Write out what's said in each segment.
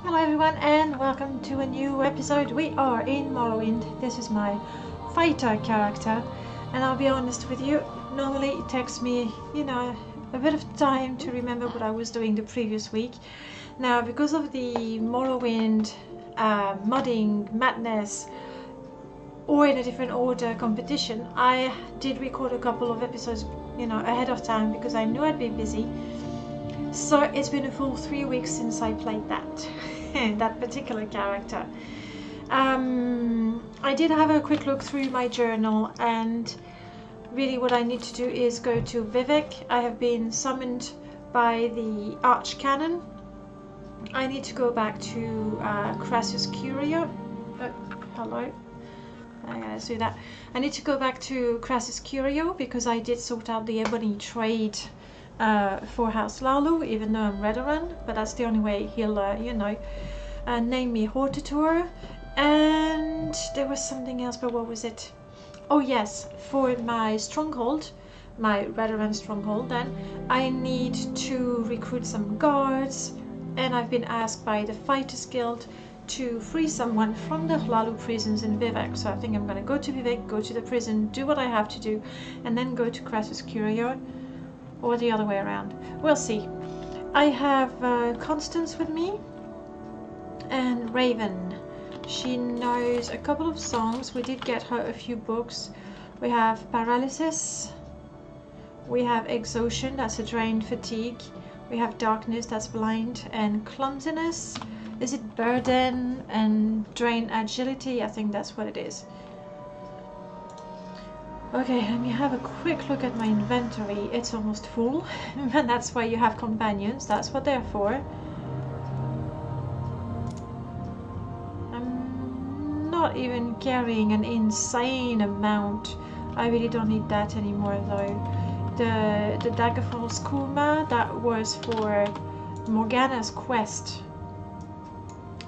Hello everyone and welcome to a new episode. We are in Morrowind. This is my fighter character and I'll be honest with you, normally it takes me, a bit of time to remember what I was doing the previous week. Now because of the Morrowind modding madness or in a different order competition, I did record a couple of episodes ahead of time because I knew I'd be busy. So it's been a full 3 weeks since I played that that particular character. I did have a quick look through my journal and really what I need to do is go to Vivek. I have been summoned by the Archcanon. I need to go back to Crassus Curio. Hello. I'm gonna do that. I need to go back to Crassus Curio because I did sort out the ebony trade for House Lalu, even though I'm Redoran, but that's the only way he'll, name me Hortator. And there was something else, but what was it? Oh yes, for my stronghold, my Redoran stronghold, then I need to recruit some guards, and I've been asked by the Fighters Guild to free someone from the Lalu prisons in Vivek. So I think I'm gonna go to Vivek, go to the prison, do what I have to do, and then go to Crassus Curio. Or the other way around. We'll see. I have Constance with me and Raven. She knows a couple of songs. We did get her a few books. We have Paralysis. We have Exhaustion, that's a drained fatigue. We have Darkness, that's blind. And Clumsiness. Is it Burden and Drain Agility? I think that's what it is. Okay, let me have a quick look at my inventory. It's almost full, and that's why you have companions. That's what they're for. I'm not even carrying an insane amount. I really don't need that anymore, though. The Daggerfall's Kuma, that was for Morgana's quest.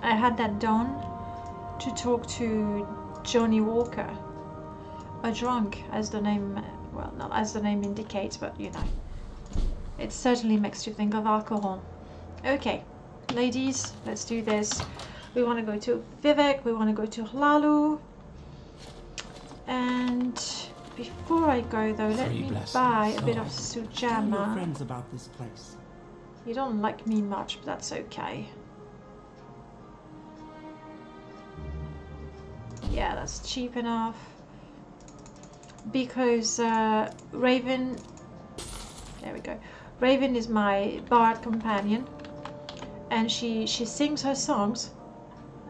I had that done to talk to Johnny Walker. A drunk, as the name, well, not as the name indicates, but it certainly makes you think of alcohol. Okay, ladies, let's do this. We want to go to Vivek, we want to go to Lalu. And before I go though, let me buy a bit of Sujama. Tell your friends about this place. You don't like me much, but that's okay. Yeah, that's cheap enough. Because Raven, there we go, Raven is my bard companion and she sings her songs.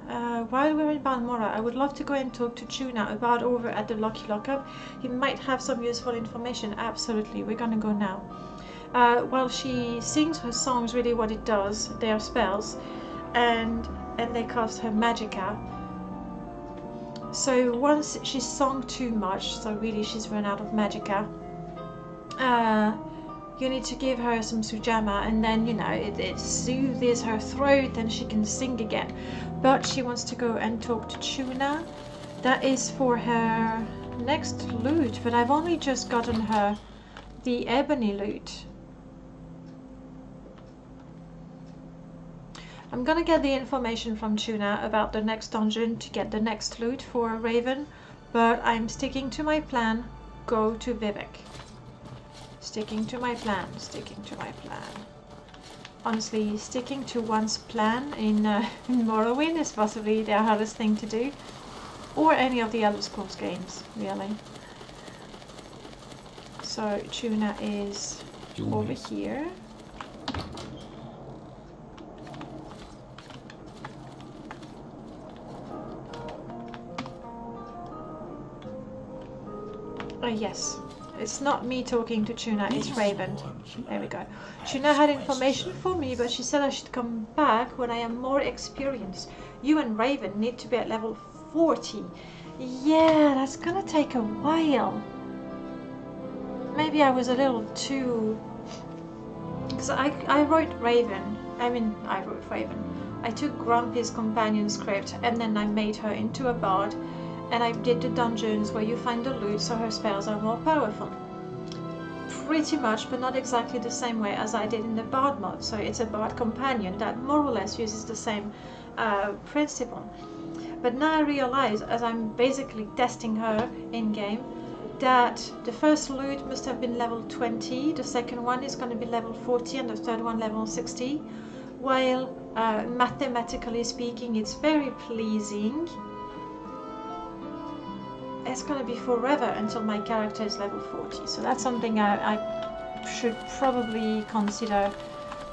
While we're in Balmora, I would love to go and talk to Tuna, a bard over at the Lucky Lockup. He might have some useful information. Absolutely, we're gonna go now. While she sings her songs, really what it does, they are spells, and they cost her magicka. So once she's sung too much, so really she's run out of magicka, you need to give her some Sujama and then, it soothes her throat and she can sing again. But she wants to go and talk to Tuna. That is for her next loot, but I've only just gotten her the ebony loot. I'm gonna get the information from Tuna about the next dungeon to get the next loot for Raven, but I'm sticking to my plan, go to Vivek. Sticking to my plan, sticking to my plan. Honestly, sticking to one's plan in Morrowind is possibly the hardest thing to do, or any of the Elder Scrolls games, really. So Tuna is over here. Yes, it's not me talking to Tuna, it's Raven. There we go. Tuna had information for me, but she said I should come back when I am more experienced. You and Raven need to be at level 40. Yeah, that's gonna take a while. Maybe I was a little too... Because I wrote Raven. I wrote Raven. I took Grumpy's companion script and then I made her into a bard. And I did the dungeons where you find the loot, so her spells are more powerful. pretty much, but not exactly the same way as I did in the Bard mod. So it's a Bard companion that more or less uses the same principle. But now I realize, as I'm basically testing her in-game, that the first loot must have been level 20, the second one is going to be level 40, and the third one level 60, while mathematically speaking it's very pleasing. It's going to be forever until my character is level 40, so that's something I should probably consider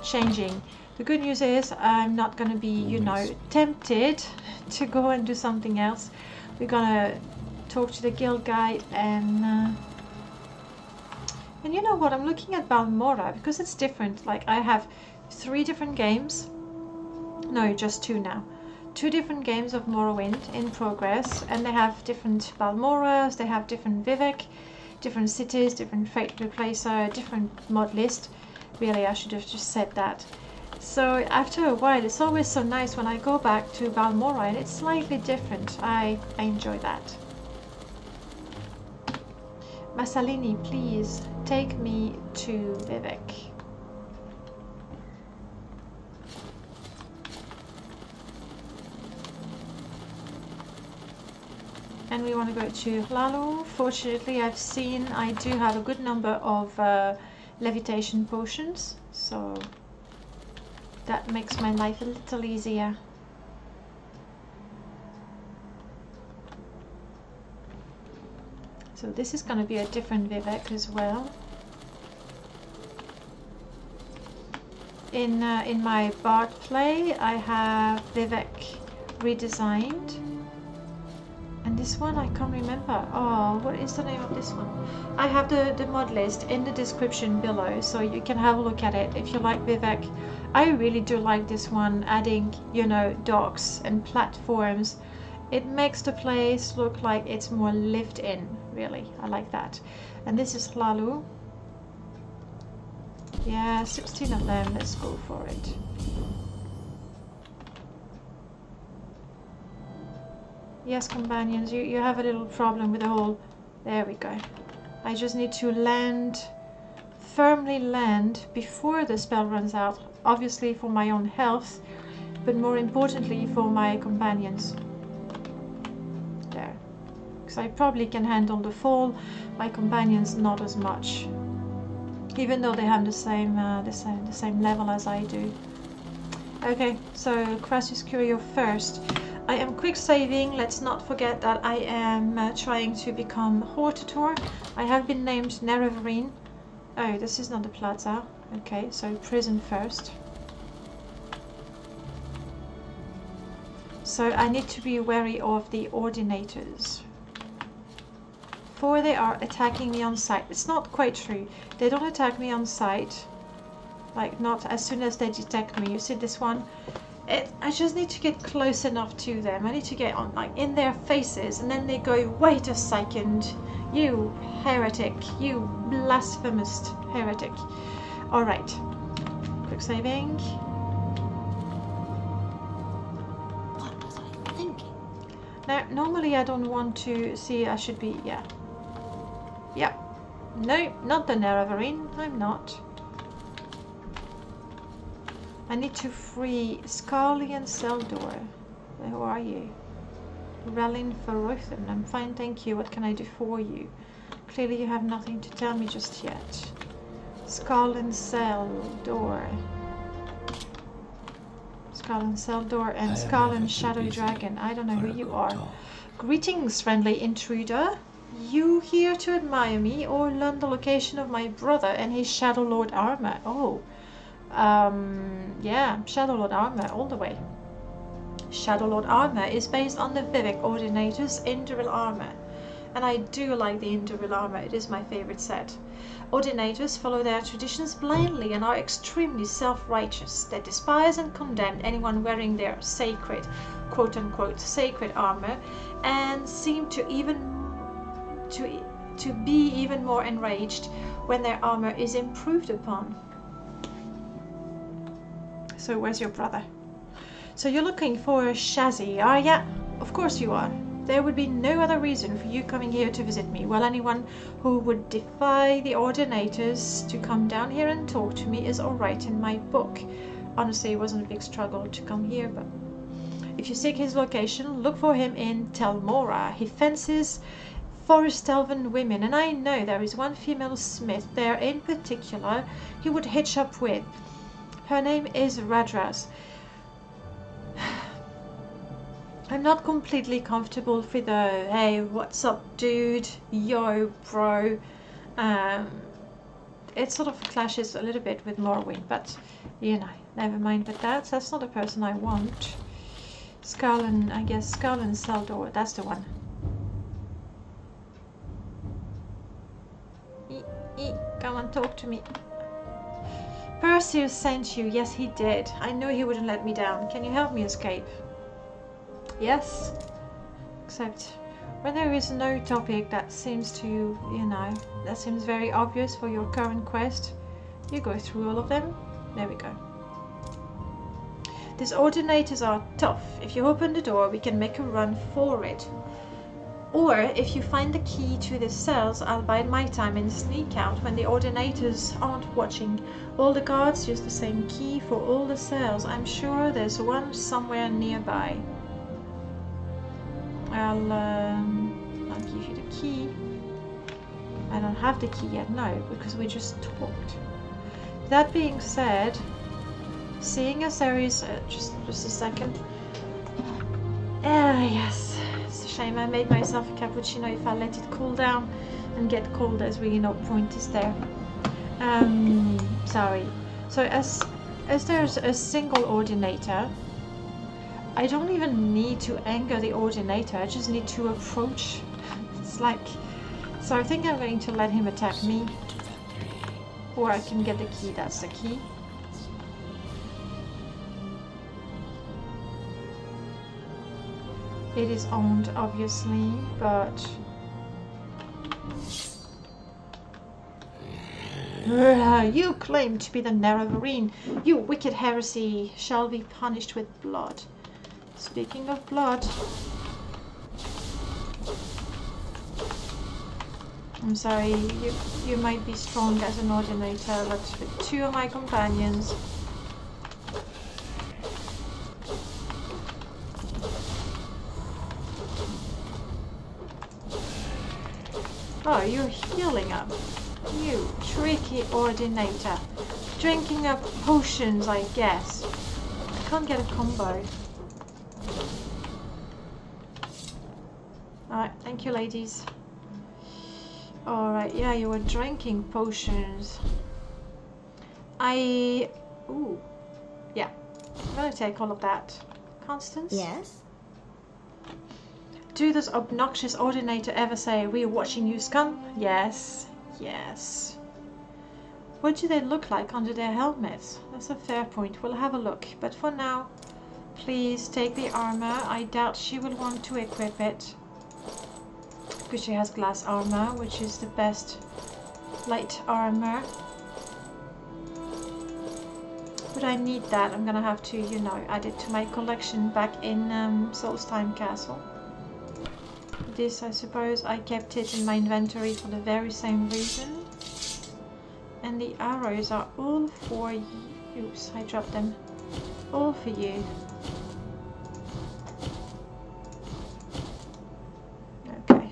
changing. The good news is I'm not going to be, you know, tempted to go and do something else. We're going to talk to the guild guide and you know what, I'm looking at Balmora because it's different. Like, I have 3 different games, no, just 2 now. 2 different games of Morrowind in progress, and they have different Balmoras, they have different Vivek, different cities, different fate replacer, different mod list. Really, I should have just said that. So after a while, it's always so nice when I go back to Balmora and it's slightly different. I enjoy that. Massalini, please take me to Vivek. And we want to go to Hlaalu. Fortunately, I've seen I do have a good number of levitation potions, so that makes my life a little easier. So this is going to be a different Vivek as well. In my Bard play, I have Vivek redesigned. And this one I can't remember. Oh, what is the name of this one? I have the mod list in the description below, so you can have a look at it if you like Vivek. I really do like this one, adding, you know, docks and platforms. It makes the place look like it's more lived in, really. I like that. And this is Hlaalu. Yeah, 16 of them, let's go for it. Yes, companions, you have a little problem with the whole... There we go. I just need to land, firmly land before the spell runs out. Obviously for my own health, but more importantly for my companions. There. Because I probably can handle the fall, my companions not as much. Even though they have the same level as I do. Okay, so Crassus Curio first. I am quick saving. Let's not forget that I am trying to become Hortator. I have been named Nerevarine. Oh, this is not the plaza. Okay, so prison first. So I need to be wary of the ordinators. For they are attacking me on sight. It's not quite true. They don't attack me on sight. Like, not as soon as they detect me. You see this one? I just need to get close enough to them. I need to get on, like, in their faces, and then they go, wait a second, you heretic, you blasphemous heretic. Alright, quick saving. What was I thinking? Now, normally I don't want to see, I should be, yeah. Yeah. No, not the Nerevarine, I'm not. I need to free Scarly and Seldor. Who are you? Relin Ferothan. I'm fine, thank you. What can I do for you? Clearly you have nothing to tell me just yet. Scarly and Seldor. Scarly and Seldor and Scarly and Shadow Dragon. I don't know who you are. Greetings, friendly intruder. You here to admire me or learn the location of my brother and his Shadow Lord armor? Oh. Yeah, Shadow Lord armor all the way. Shadow Lord armor is based on the Vivek Ordinators Induril armor, and I do like the Induril armor. It is my favorite set. Ordinators follow their traditions blindly and are extremely self-righteous. They despise and condemn anyone wearing their sacred, quote-unquote, sacred armor, and seem to be even more enraged when their armor is improved upon. So where's your brother? So you're looking for Shazzy, are ya? Of course you are. There would be no other reason for you coming here to visit me. Well, anyone who would defy the ordinators to come down here and talk to me is alright in my book. Honestly, it wasn't a big struggle to come here, but if you seek his location, look for him in Telmora. He fences forest elven women, and I know there is one female smith there in particular he would hitch up with. Her name is Radras. I'm not completely comfortable with the hey, what's up dude, yo bro. It sort of clashes a little bit with Morrowind, but you know, never mind with that. That's not the person I want. Scarlan, I guess Scarlan Saldor, that's the one. Come on, talk to me. Perseus sent you. Yes, he did. I knew he wouldn't let me down. Can you help me escape? Yes. Except when there is no topic that seems to, you know, that seems very obvious for your current quest, you go through all of them. There we go. These ordinators are tough. If you open the door, we can make a run for it. Or if you find the key to the cells, I'll bide my time and sneak out when the ordinators aren't watching. All the guards use the same key for all the cells. I'm sure there's one somewhere nearby. I'll give you the key. I don't have the key yet, no, because we just talked. That being said, seeing as there is just a second. Yes, it's a shame I made myself a cappuccino. If I let it cool down and get cold, there's really no point, is there? Sorry. So as there's a single ordinator, I don't even need to anger the ordinator, I just need to approach. It's like, so I think I'm going to let him attack me. Or I can get the key, that's the key. It is owned, obviously, but... You claim to be the Nerevarine. You wicked heresy shall be punished with blood. Speaking of blood... I'm sorry, you might be strong as an ordinator, but with two of my companions... Oh, you're healing up. You tricky ordinator. Drinking up potions, I guess. I can't get a combo. Alright, thank you, ladies. Alright, yeah, you were drinking potions. Ooh. Yeah. I'm gonna take all of that. Constance? Yes? Do this obnoxious ordinator ever say, "We're watching you, scum"? Yes. Yes. What do they look like under their helmets? That's a fair point. We'll have a look. But for now, please take the armor. I doubt she will want to equip it. Because she has glass armor, which is the best light armor. But I need that. I'm gonna have to, you know, add it to my collection back in Solstheim Castle. This, I suppose, I kept it in my inventory for the very same reason. And the arrows are all for you. Oops, I dropped them. All for you. Okay.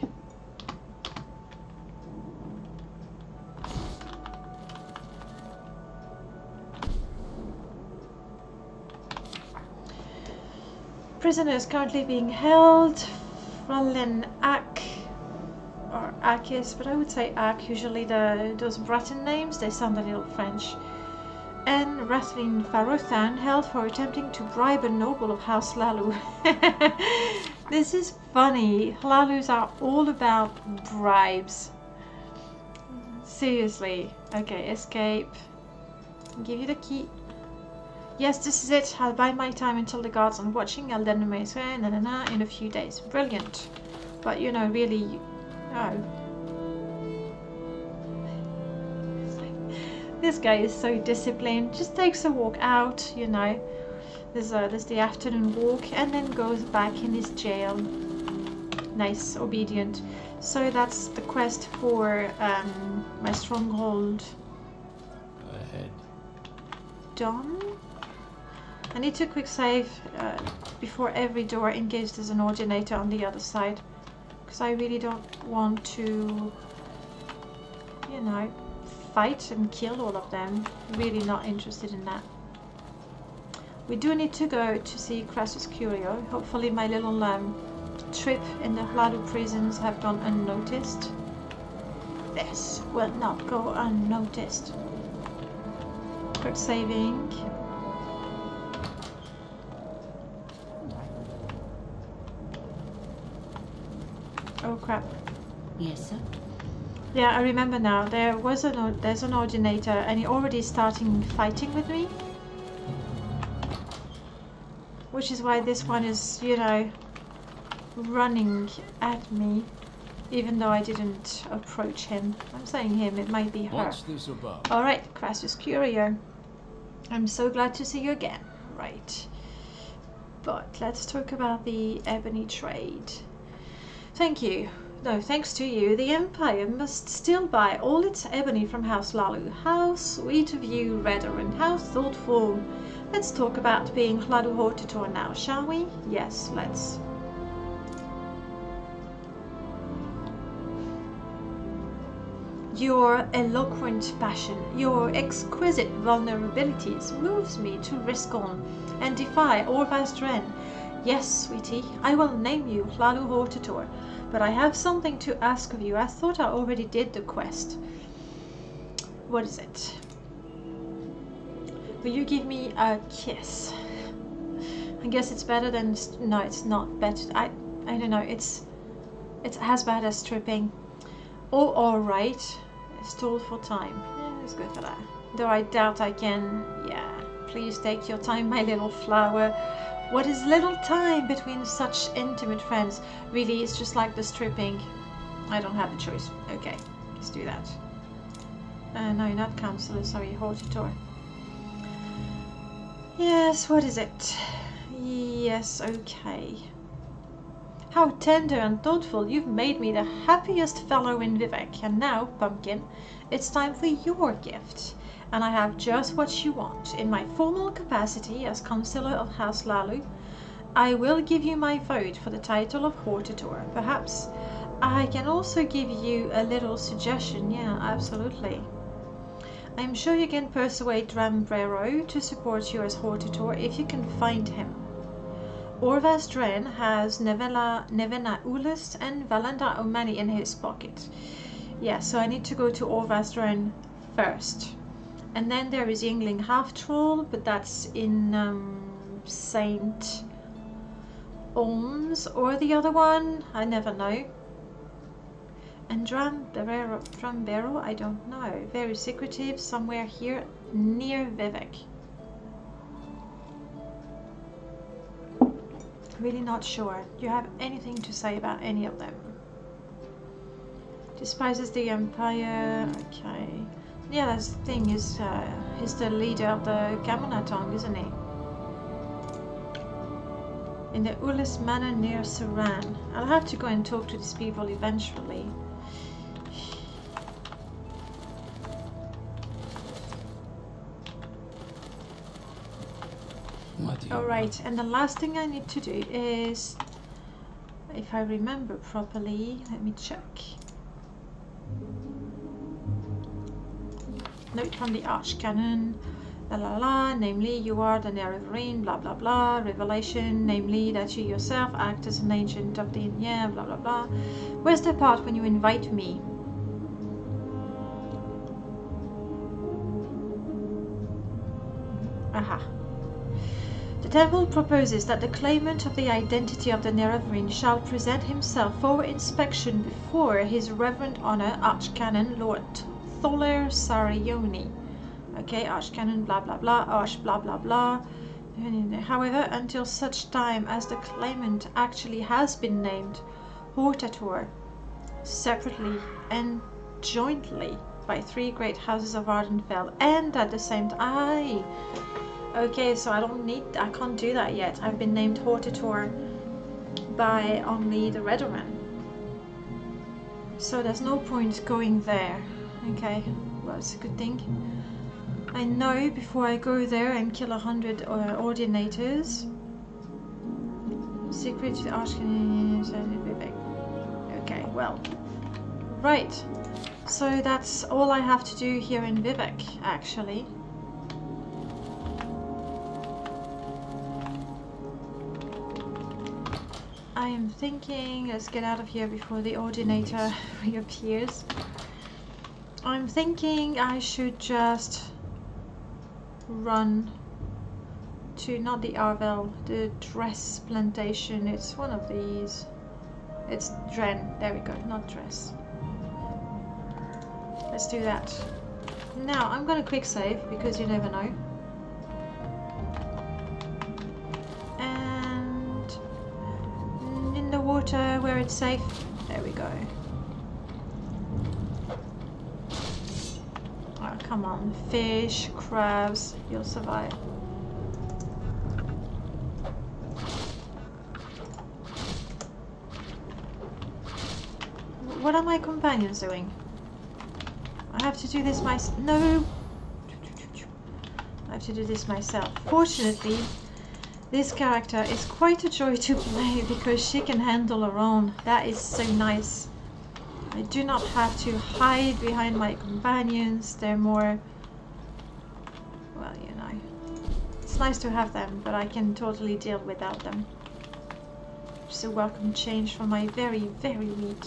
Prisoners currently being held. Fralin Ak, or Akis, but I would say Ak. Usually those Breton names, they sound a little French. And Rathvin Farothan held for attempting to bribe a noble of House Lalu. This is funny. Lalus are all about bribes. Seriously. Okay, escape. Give you the key. Yes, this is it. I'll bide my time until the guards are watching. I'll then in a few days. Brilliant. But you know, really, no. This guy is so disciplined. Just takes a walk out, you know. There's the afternoon walk, and then goes back in his jail. Nice, obedient. So that's the quest for my stronghold Ahead. done. I need to quick save before every door in case there's an ordinator on the other side. Because I really don't want to, you know, fight and kill all of them. Really not interested in that. We do need to go to see Crassus Curio. Hopefully my little trip in the Hladu prisons have gone unnoticed. This will not go unnoticed. Quick saving. Oh crap. Yes, sir. Yeah, I remember now. There's an ordinator and he already starting fighting with me. Which is why this one is, you know, running at me. Even though I didn't approach him. I'm saying him, it might be her. What's this about? Alright, Crassus Curio. I'm so glad to see you again. Right. But let's talk about the ebony trade. Thank you. No, thanks to you, the Empire must still buy all its ebony from House Lalu. How sweet of you, Redoran. How thoughtful. Let's talk about being Hladu Hortator now, shall we? Yes, let's. Your eloquent passion, your exquisite vulnerabilities moves me to risk on and defy Dren. Yes, sweetie, I will name you Hladu Hortator, but I have something to ask of you. I thought I already did the quest. What is it? Will you give me a kiss? I guess it's better than... No, it's not better. I don't know. It's as bad as stripping. Oh, alright. Stalled for time. Yeah, it's good for that. Though I doubt I can... Yeah, please take your time, my little flower. What is little time between such intimate friends? Really, it's just like the stripping. I don't have the choice. Okay, let's do that. No, not counselor, sorry, Hortator. Yes, what is it? Yes, okay. How tender and thoughtful, you've made me the happiest fellow in Vivek. And now, Pumpkin, it's time for your gift. And I have just what you want. In my formal capacity as Councillor of House Lalu, I will give you my vote for the title of Hortator. Perhaps I can also give you a little suggestion. Yeah, absolutely. I'm sure you can persuade Dren to support you as Hortator if you can find him. Dren has Nevena Ulis and Valanda Omani in his pocket. Yeah, so I need to go to Dren first. And then there is Yingling Half-Troll, but that's in St. Olms, or the other one, I never know. And Dranbero, I don't know. Very secretive, somewhere here near Vivek. Really not sure. Do you have anything to say about any of them? Despises the Empire. Okay. Yeah, that's the thing. He's the leader of the Gamonatong, isn't he? In the Ulis Manor near Saran. I'll have to go and talk to these people eventually. Alright, and the last thing I need to do is, if I remember properly, let me check. Note from the Archcanon, la la la, namely you are the Nerevarine, blah blah blah, revelation, namely that you yourself act as an agent of the blah blah blah. Where's the part when you invite me? Aha. The temple proposes that the claimant of the identity of the Nerevarine shall present himself for inspection before his Reverend Honor Archcanon Lord Tholer Sarioni. Okay, Archcanon blah blah blah, Arch blah blah blah. However, until such time as the claimant actually has been named Hortator, separately and jointly by 3 great houses of Ardenfell, and at the same time. Okay, so I can't do that yet. I've been named Hortator by only the Redoran. So there's no point going there. Okay, well, it's a good thing. I know before I go there and kill 100 ordinators. Secret to the Arch. Okay, well. Right. So that's all I have to do here in Vivek, actually. I am thinking, let's get out of here before the ordinator reappears. I'm thinking I should just run to, not the Arvel, the dress plantation. It's one of these. It's Dren. There we go, not dress. Let's do that. Now, I'm gonna quick save because you never know. And in the water where it's safe. There we go. Oh, come on. Fish, crabs, you'll survive. What are my companions doing? I have to do this myself. No! I have to do this myself. Fortunately, this character is quite a joy to play because she can handle her own. That is so nice. I do not have to hide behind my companions. They're more... well, you know. It's nice to have them, but I can totally deal without them. It's a welcome change for my very, very weak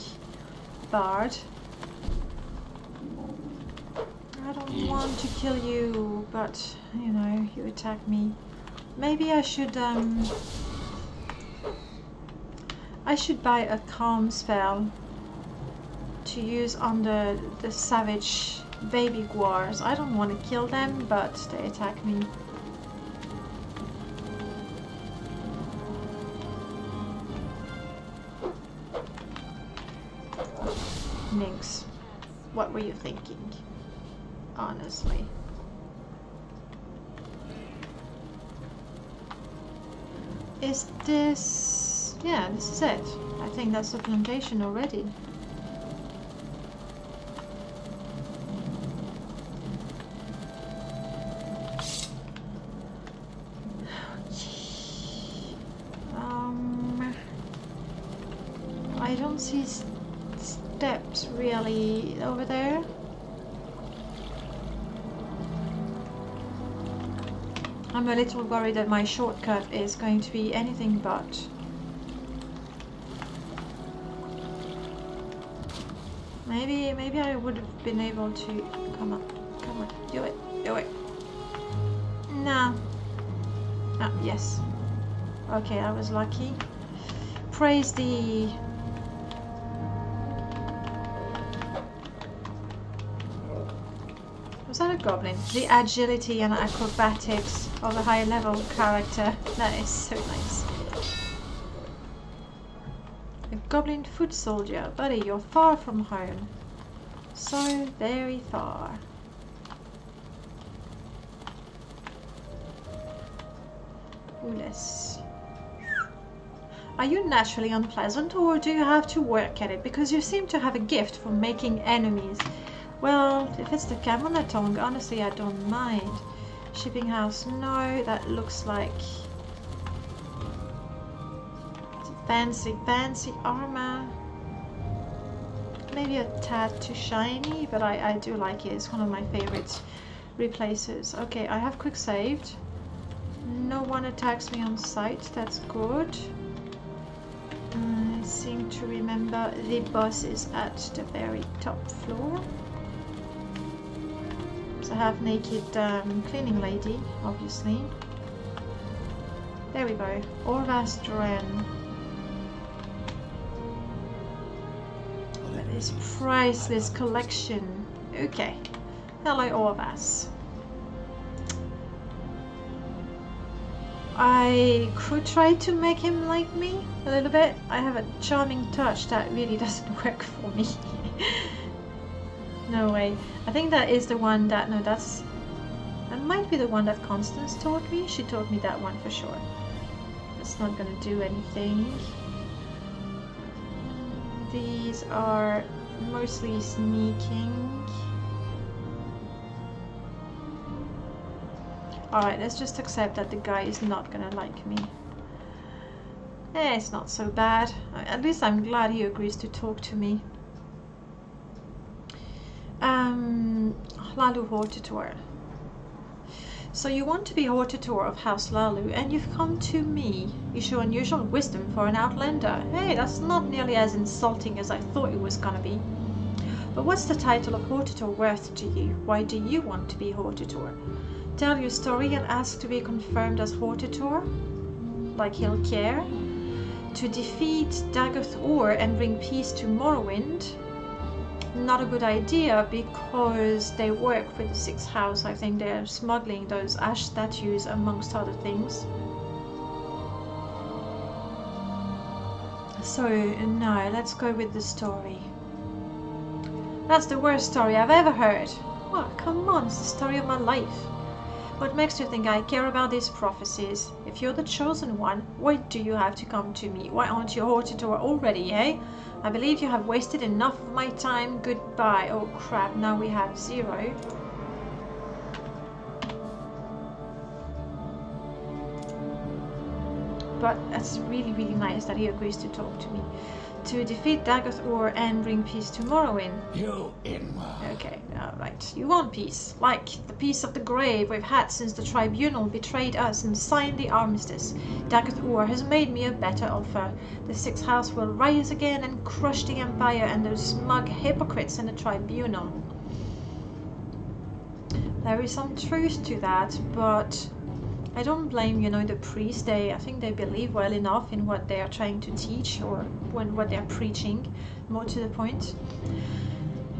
bard. I don't want to kill you, but, you know, you attack me. Maybe I should buy a calm spell to use on the savage baby guars. I don't want to kill them, but they attack me. Nix, what were you thinking? Honestly. Is this... yeah, this is it. I think that's the plantation already. I don't see steps really over there. I'm a little worried that my shortcut is going to be anything but. Maybe I would have been able to... come on, do it. No. Ah, yes. Okay, I was lucky. Praise the... was that a goblin? The agility and acrobatics of a high level character. That is so nice. A goblin foot soldier. Buddy, you're far from home. So very far. Yes. Are you naturally unpleasant, or do you have to work at it? Because you seem to have a gift for making enemies. Well, if it's the Camelot tongue, honestly, I don't mind. Shipping house, no, that looks like fancy armor. Maybe a tad too shiny, but I do like it. It's one of my favorite replaces. Okay, I have quick saved. No one attacks me on sight, that's good. I seem to remember the boss is at the very top floor. It's a half-naked cleaning lady, obviously. There we go. Orvas Dren. This priceless collection. Okay. Hello, Orvas. I could try to make him like me a little bit. I have a charming touch that really doesn't work for me. No way. I think that is the one that... no, that might be the one that Constance taught me. She taught me that one for sure. It's not gonna do anything. These are mostly sneaking. Alright, let's just accept that the guy is not gonna like me. It's not so bad. At least I'm glad he agrees to talk to me. Lalu Hortator. So you want to be Hortator of House Lalu, and you've come to me. You show unusual wisdom for an outlander. Hey, that's not nearly as insulting as I thought it was gonna be. But what's the title of Hortator worth to you? Why do you want to be Hortator? Tell your story and ask to be confirmed as Hortator? Like he'll care? To defeat Dagoth Ur and bring peace to Morrowind? Not a good idea, because they work with the 6th house. I think they're smuggling those ash statues amongst other things. So no, let's go with the story. That's the worst story I've ever heard. Oh, come on, it's the story of my life. What makes you think I care about these prophecies? If you're the chosen one, why do you have to come to me? Why aren't you Hortator already, eh? I believe you have wasted enough of my time. Goodbye. Oh crap, now we have 0. But that's really, really nice that he agrees to talk to me. To defeat Dagoth Ur and bring peace to Morrowind. You inward. Okay, alright. You want peace. Like the peace of the grave we've had since the Tribunal betrayed us and signed the armistice. Dagoth Ur has made me a better offer. The 6th house will rise again and crush the Empire and those smug hypocrites in the Tribunal. There is some truth to that, but I don't blame, you know, the priests. I think they believe well enough in what they are trying to teach, or what they're preaching, more to the point.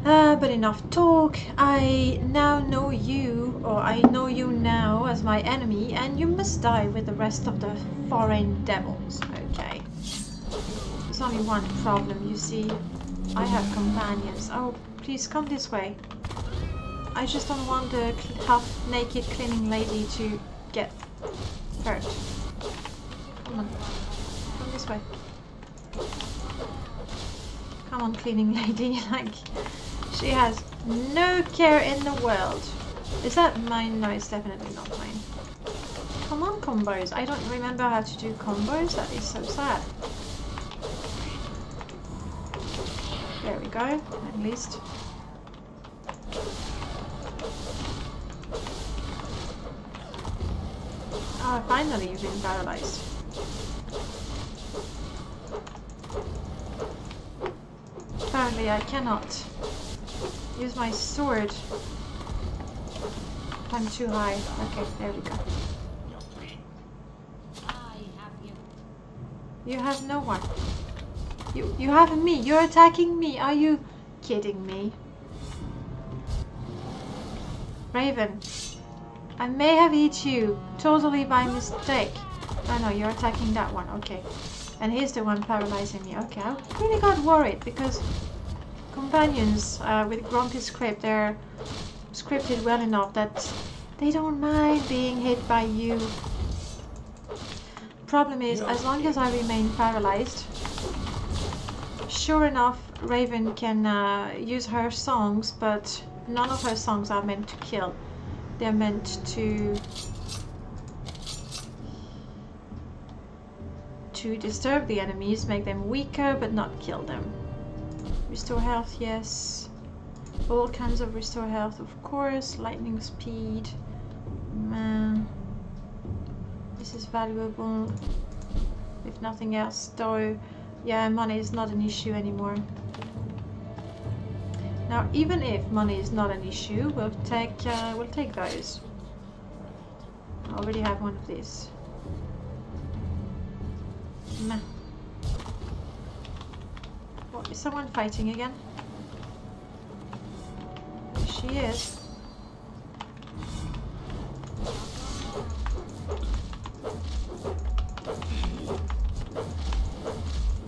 But enough talk. I now know you, or I know you now as my enemy, and you must die with the rest of the foreign devils. Okay. There's only one problem, you see. I have companions. Oh, please come this way. I just don't want the half-naked cleaning lady to get hurt. Come on. Come this way. Come on, cleaning lady. Like, she has no care in the world. Is that mine? No, it's definitely not mine. Come on, combos. I don't remember how to do combos. That is so sad. There we go, at least. Oh, finally you've been paralyzed. Apparently I cannot use my sword. I'm too high. Okay, there we go. I have you. You have no one. You have me. You're attacking me. Are you kidding me? Raven. I may have hit you totally by mistake. Oh no, you're attacking that one. Okay. And he's the one paralyzing me. Okay, I really got worried because companions with Grumpy script, they're scripted well enough that they don't mind being hit by you. Problem is, as long as I remain paralyzed, sure enough, Raven can use her songs, but none of her songs are meant to kill. They're meant to disturb the enemies, make them weaker, but not kill them. Restore health, yes. All kinds of restore health, of course. Lightning speed. This is valuable. If nothing else, though, yeah, money is not an issue anymore. Now, even if money is not an issue, we'll take those. I already have one of these. Meh. What, is someone fighting again? She is.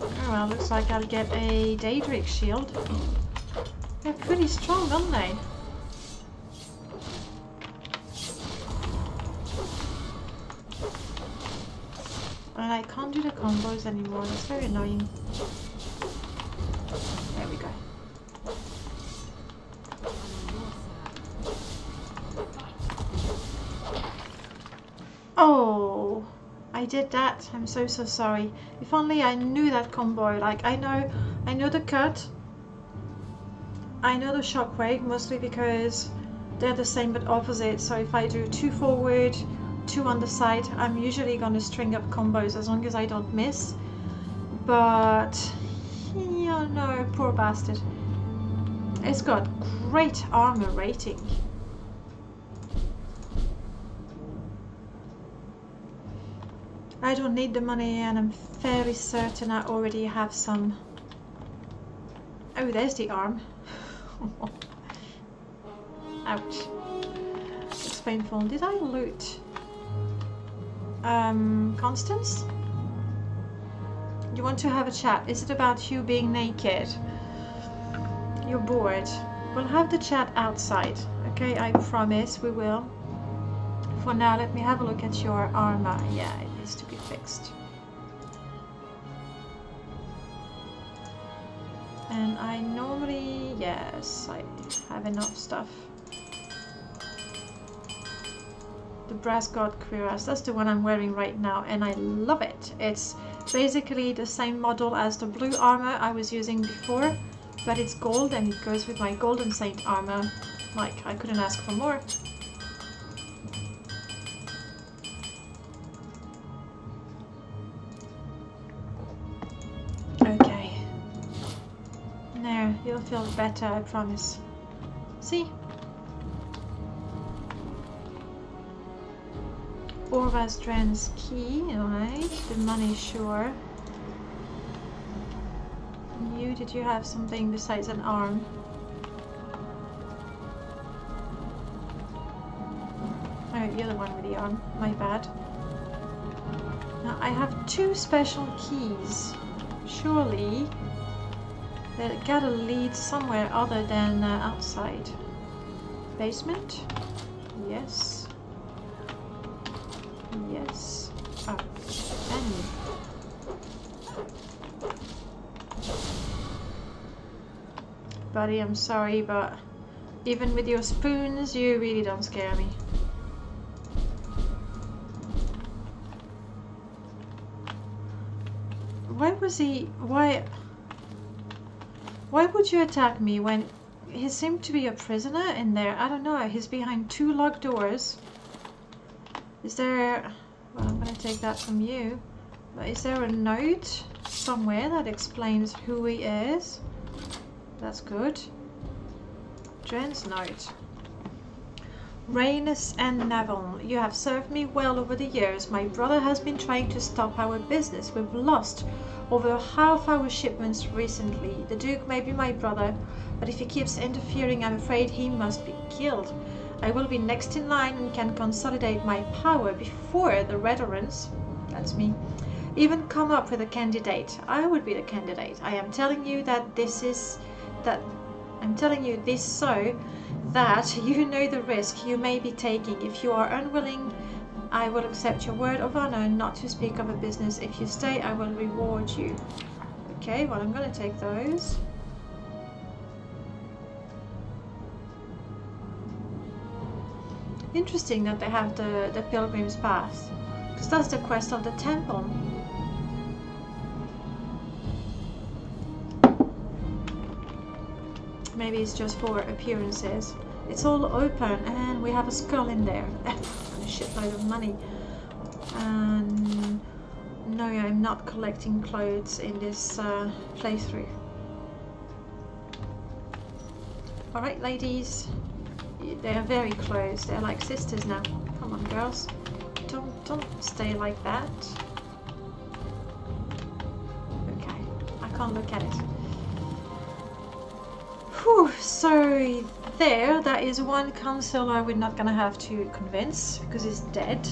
Oh well, looks like I'll get a Daedric shield. They're pretty strong, aren't they? And I can't do the combos anymore, that's very annoying. There we go. Oh, I did that. I'm so sorry. If only I knew that combo. Like I know the cut. I know the shockwave mostly because they're the same but opposite. So if I do 2 forward, 2 on the side, I'm usually gonna string up combos as long as I don't miss. But yeah, no, poor bastard. It's got great armor rating. I don't need the money and I'm fairly certain I already have some. Oh, there's the arm. Ouch. It's painful. Did I loot? Constance? You want to have a chat? Is it about you being naked? You're bored. We'll have the chat outside. Okay, I promise we will. For now, let me have a look at your armor. Yeah, it needs to be fixed. And I normally, yes, I have enough stuff. The brass guard cuirass, that's the one I'm wearing right now, and I love it. It's basically the same model as the blue armor I was using before, but it's gold and it goes with my golden saint armor. Like, I couldn't ask for more. Okay. There, you'll feel better, I promise. See? Orva's Dren's key, alright. The money, sure. And you, did you have something besides an arm? Oh, you're the one with the arm. My bad. Now, I have 2 special keys. Surely, they gotta lead somewhere other than outside. Basement? Yes. Yes. Oh, and buddy, I'm sorry, but even with your spoons, you really don't scare me. Why was he... Why would you attack me when he seemed to be a prisoner in there? I don't know. He's behind 2 locked doors. Is there... Well, I'm going to take that from you. But is there a note somewhere that explains who he is? That's good. Dren's note. Rhaenys and Navon, you have served me well over the years. My brother has been trying to stop our business. We've lost over half our shipments recently. The Duke may be my brother, but if he keeps interfering, I'm afraid he must be killed. I will be next in line and can consolidate my power before the Redorans, that's me, even come up with a candidate. I would be the candidate. I am telling you that I'm telling you this so that you know the risk you may be taking. If you are unwilling, I will accept your word of honor not to speak of a business. If you stay, I will reward you. Okay, well, I'm going to take those. Interesting that they have the Pilgrim's Path, because that's the quest of the temple. Maybe it's just for appearances. It's all open and we have a skull in there. A shitload of money. And no, I'm not collecting clothes in this playthrough. Alright, ladies. They are very close. They're like sisters now. Come on, girls. Don't stay like that. Okay, I can't look at it. Whew, so there, that is one counselor we're not gonna have to convince because he's dead.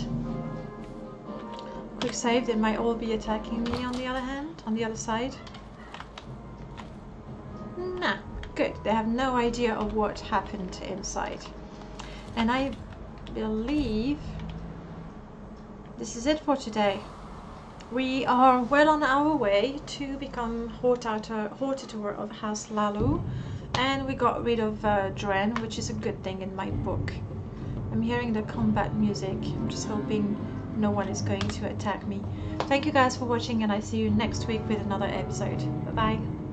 Quick save, they might all be attacking me on the other hand, on the other side. Nah, good. They have no idea of what happened inside. And I believe this is it for today. We are well on our way to become Hortator of House Lalu, and we got rid of Dren, which is a good thing in my book. I'm hearing the combat music. I'm just hoping no one is going to attack me. Thank you guys for watching, and I see you next week with another episode. Bye bye.